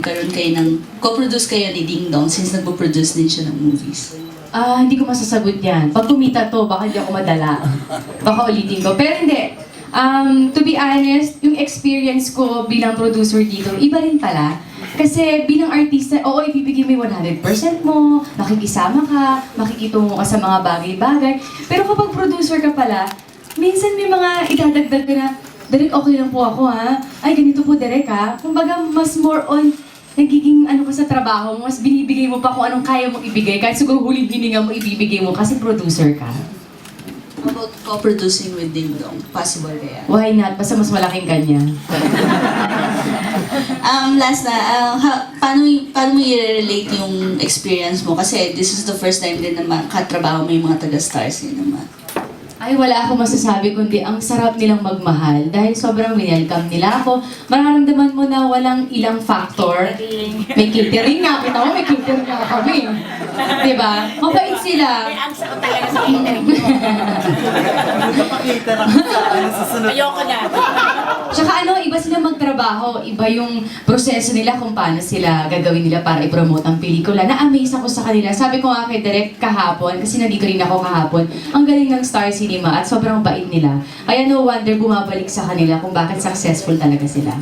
Karoon kayo co-produce kayo ni Ding Dong since nagpo-produce din siya ng movies? Hindi ko masasagot yan. Pag kumita to, baka hindi ako madala. Baka ulitin ko. Pero hindi. To be honest, yung experience ko bilang producer dito, iba rin pala. Kasi bilang artista, oo, ibibigay mo yung 100% mo, makikisama ka, makikitungo ka sa mga bagay-bagay. Pero kapag producer ka pala, minsan may mga idadagdag ka na, Derek, okay lang po ako ha. Ay, ganito po, Derek ha. Kumbaga, mas more on, nagiging ano ka sa trabaho mo, mas binibigay mo pa kung anong kaya mong ibigay. Kahit siguro huling hininga mo, ibibigay mo kasi producer ka. How about co-producing with Ding Dong? Possible kaya? Why not? Basta mas malaking kanya. Last na, paano mo i-relate yung experience mo? Kasi this is the first time din na katrabaho mo yung mga taga-Star Cinema. Ay, wala akong masasabi kundi ang sarap nilang magmahal dahil sobrang winelcome nila ako. Mararamdaman mo na walang ilang factor. May catering nga. Kita mo, may catering nga kami. Diba? Mabait sila. May ang sakot talaga sa catering mo. Napakita lang sa susunod. Ayoko na. Tsaka iba sila magtrabaho. Iba yung proseso nila kung paano sila gagawin nila para i-promote ang pelikula. Na-amaze ako sa kanila. Sabi ko nga kay Direk kahapon, kasi nandito rin ako kahapon, ang galing ng Star Cinema at sobrang bait nila. Kaya no wonder bumabalik sa kanila kung bakit successful talaga sila.